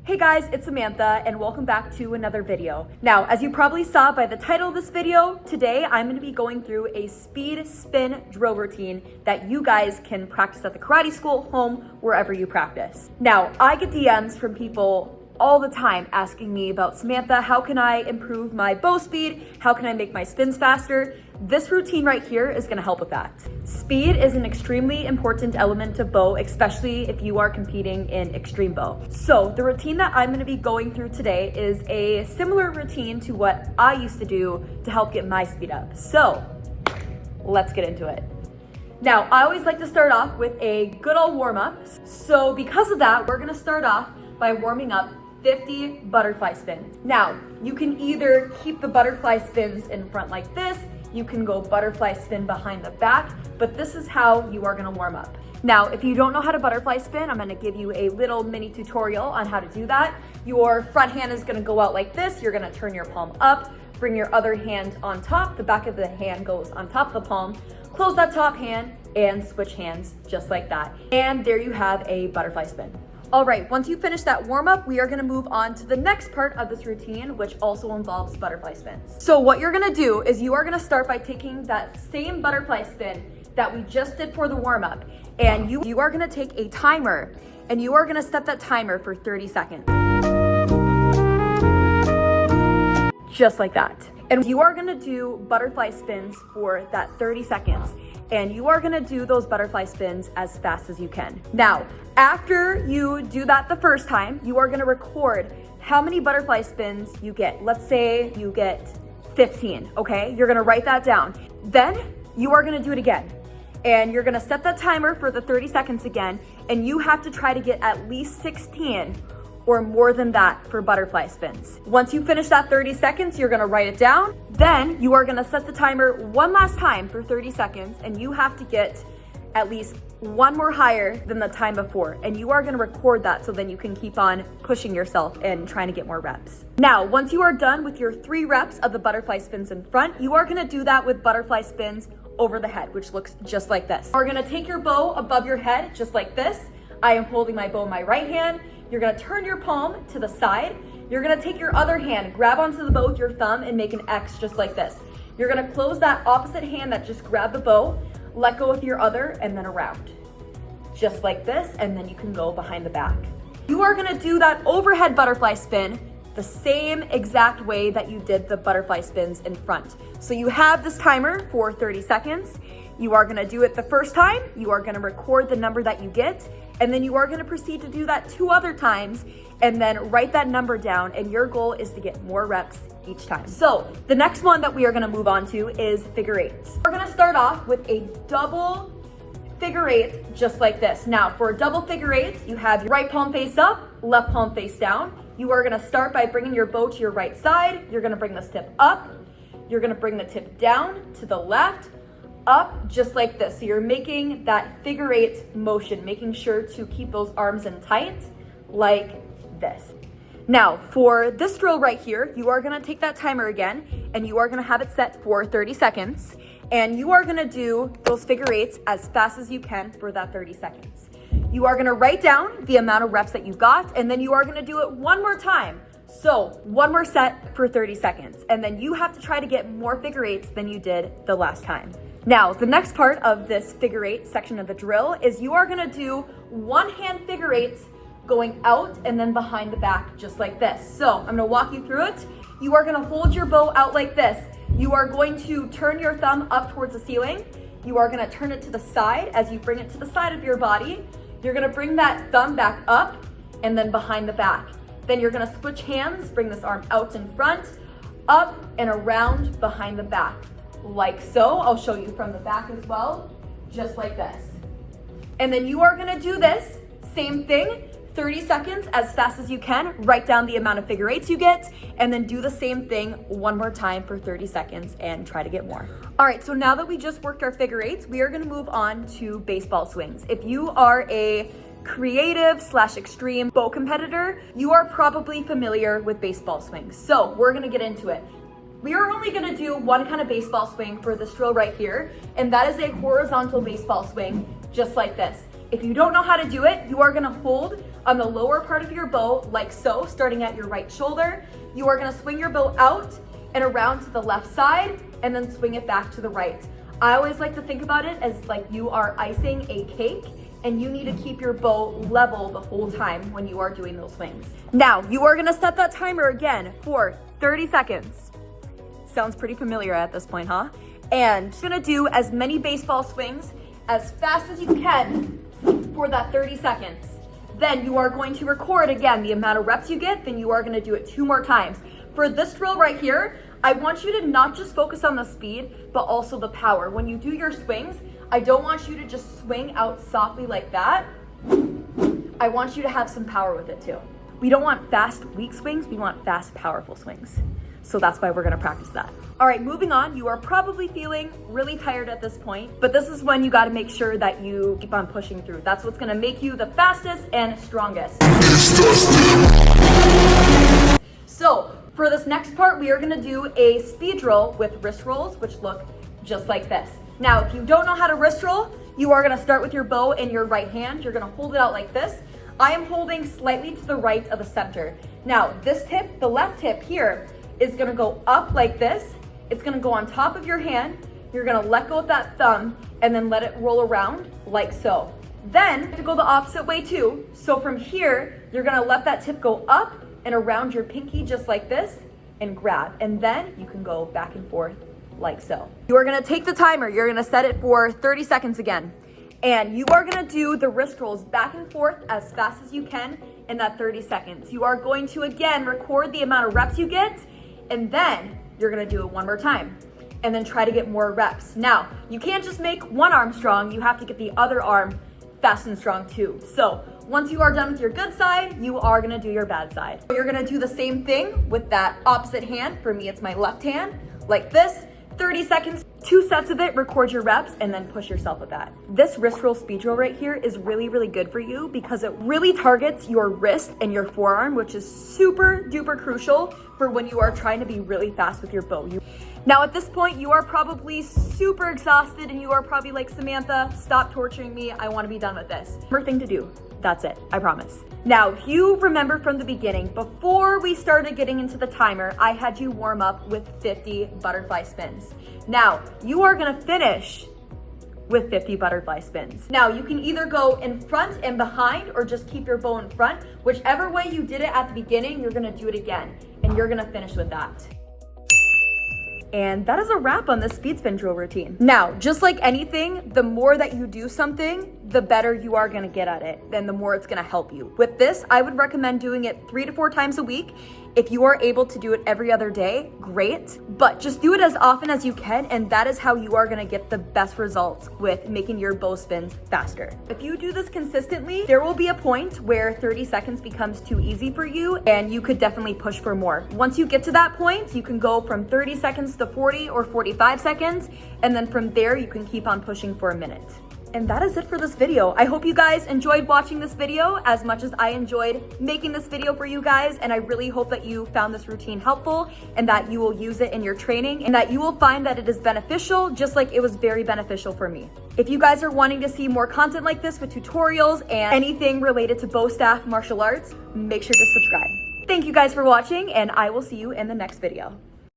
Hey guys, it's Samantha and welcome back to another video. Now, as you probably saw by the title of this video, today I'm going to be going through a speed spin drill routine that you guys can practice at the karate school, home, wherever you practice. Now, I get DMs from people all the time asking me about, Samantha, how can I improve my bow speed? How can I make my spins faster? This routine right here is gonna help with that. Speed is an extremely important element of bow, especially if you are competing in extreme bow. So the routine that I'm gonna be going through today is a similar routine to what I used to do to help get my speed up. So let's get into it. Now, I always like to start off with a good old warm up. So because of that, we're gonna start off by warming up 50 butterfly spins. Now, you can either keep the butterfly spins in front like this, you can go butterfly spin behind the back, but this is how you are gonna warm up. Now, if you don't know how to butterfly spin, I'm gonna give you a little mini tutorial on how to do that. Your front hand is gonna go out like this, you're gonna turn your palm up, bring your other hand on top, the back of the hand goes on top of the palm, close that top hand, and switch hands just like that. And there you have a butterfly spin. All right, once you finish that warm up, we are gonna move on to the next part of this routine, which also involves butterfly spins. So what you're gonna do is you are gonna start by taking that same butterfly spin that we just did for the warm up, and you are gonna take a timer, and you are gonna set that timer for 30 seconds. Just like that. And you are gonna do butterfly spins for that 30 seconds. And you are gonna do those butterfly spins as fast as you can. Now, after you do that the first time, you are gonna record how many butterfly spins you get. Let's say you get 15, okay? You're gonna write that down. Then you are gonna do it again. And you're gonna set that timer for the 30 seconds again, and you have to try to get at least 16 or more than that for butterfly spins. Once you finish that 30 seconds, you're gonna write it down. Then you are gonna set the timer one last time for 30 seconds, and you have to get at least one more higher than the time before. And you are gonna record that so then you can keep on pushing yourself and trying to get more reps. Now, once you are done with your 3 reps of the butterfly spins in front, you are gonna do that with butterfly spins over the head, which looks just like this. You're gonna take your bow above your head, just like this. I am holding my bow in my right hand. You're gonna turn your palm to the side. You're gonna take your other hand, grab onto the bow with your thumb and make an X just like this. You're gonna close that opposite hand that just grabbed the bow, let go with your other, and then around. Just like this, and then you can go behind the back. You are gonna do that overhead butterfly spin the same exact way that you did the butterfly spins in front. So you have this timer for 30 seconds. You are gonna do it the first time, you are gonna record the number that you get, and then you are gonna proceed to do that 2 other times, and then write that number down, and your goal is to get more reps each time. So the next one that we are gonna move on to is figure eights. We're gonna start off with a double figure eight, just like this. Now, for a double figure eight, you have your right palm face up, left palm face down. You are gonna start by bringing your bow to your right side. You're gonna bring this tip up. You're gonna bring the tip down to the left, up, just like this. So you're making that figure eight motion, making sure to keep those arms in tight, like this. Now, for this drill right here, you are gonna take that timer again, and you are gonna have it set for 30 seconds, and you are gonna do those figure eights as fast as you can for that 30 seconds. You are gonna write down the amount of reps that you got, and then you are gonna do it one more time. So one more set for 30 seconds, and then you have to try to get more figure eights than you did the last time. Now, the next part of this figure eight section of the drill is you are gonna do one hand figure eights going out and then behind the back, just like this. So I'm gonna walk you through it. You are gonna hold your bow out like this. You are going to turn your thumb up towards the ceiling. You are gonna turn it to the side. As you bring it to the side of your body, you're gonna bring that thumb back up and then behind the back. Then you're gonna switch hands, bring this arm out in front, up and around behind the back. Like so. I'll show you from the back as well, just like this. And then you are gonna do this, same thing, 30 seconds as fast as you can. Write down the amount of figure eights you get, and then do the same thing one more time for 30 seconds and try to get more. All right, so now that we just worked our figure eights, we are gonna move on to baseball swings. If you are a creative / extreme bow competitor, you are probably familiar with baseball swings. So we're gonna get into it. We are only gonna do one kind of baseball swing for this drill right here, and that is a horizontal baseball swing, just like this. If you don't know how to do it, you are gonna hold on the lower part of your bow, like so, starting at your right shoulder. You are gonna swing your bow out and around to the left side, and then swing it back to the right. I always like to think about it as like you are icing a cake, and you need to keep your bow level the whole time when you are doing those swings. Now, you are gonna set that timer again for 30 seconds. Sounds pretty familiar at this point, huh? And you're gonna do as many baseball swings as fast as you can for that 30 seconds. Then you are going to record again the amount of reps you get, then you are gonna do it 2 more times. For this drill right here, I want you to not just focus on the speed, but also the power. When you do your swings, I don't want you to just swing out softly like that. I want you to have some power with it too. We don't want fast, weak swings, we want fast, powerful swings. So that's why we're gonna practice that. All right, moving on. You are probably feeling really tired at this point, but this is when you gotta make sure that you keep on pushing through. That's what's gonna make you the fastest and strongest. So for this next part, we are gonna do a speed drill with wrist rolls, which look just like this. Now, if you don't know how to wrist roll, you are gonna start with your bow in your right hand. You're gonna hold it out like this. I am holding slightly to the right of the center. Now, this tip, the left tip here, is gonna go up like this. It's gonna go on top of your hand. You're gonna let go of that thumb and then let it roll around like so. Then, to go the opposite way too. So from here, you're gonna let that tip go up and around your pinky just like this and grab. And then you can go back and forth like so. You are gonna take the timer, you're gonna set it for 30 seconds again. And you are gonna do the wrist rolls back and forth as fast as you can in that 30 seconds. You are going to again record the amount of reps you get, and then you're gonna do it 1 more time. And then try to get more reps. Now, you can't just make one arm strong, you have to get the other arm fast and strong too. So once you are done with your good side, you are gonna do your bad side. You're gonna do the same thing with that opposite hand. For me, it's my left hand, like this. 30 seconds, 2 sets of it, record your reps, and then push yourself with that. This wrist roll speed drill right here is really, really good for you because it really targets your wrist and your forearm, which is super duper crucial for when you are trying to be really fast with your bow. Now at this point, you are probably super exhausted and you are probably like, Samantha, stop torturing me. I wanna be done with this. One more thing to do. That's it, I promise. Now, if you remember from the beginning, before we started getting into the timer, I had you warm up with 50 butterfly spins. Now, you are gonna finish with 50 butterfly spins. Now, you can either go in front and behind or just keep your bow in front. Whichever way you did it at the beginning, you're gonna do it again, and you're gonna finish with that. And that is a wrap on this speed spin drill routine. Now, just like anything, the more that you do something, the better you are gonna get at it, and the more it's gonna help you. With this, I would recommend doing it 3 to 4 times a week. If you are able to do it every other day, great, but just do it as often as you can, and that is how you are gonna get the best results with making your bow spins faster. If you do this consistently, there will be a point where 30 seconds becomes too easy for you, and you could definitely push for more. Once you get to that point, you can go from 30 seconds to 40 or 45 seconds, and then from there, you can keep on pushing for a minute. And that is it for this video. I hope you guys enjoyed watching this video as much as I enjoyed making this video for you guys. And I really hope that you found this routine helpful and that you will use it in your training and that you will find that it is beneficial, just like it was very beneficial for me. If you guys are wanting to see more content like this with tutorials and anything related to bow staff martial arts, make sure to subscribe. Thank you guys for watching, and I will see you in the next video.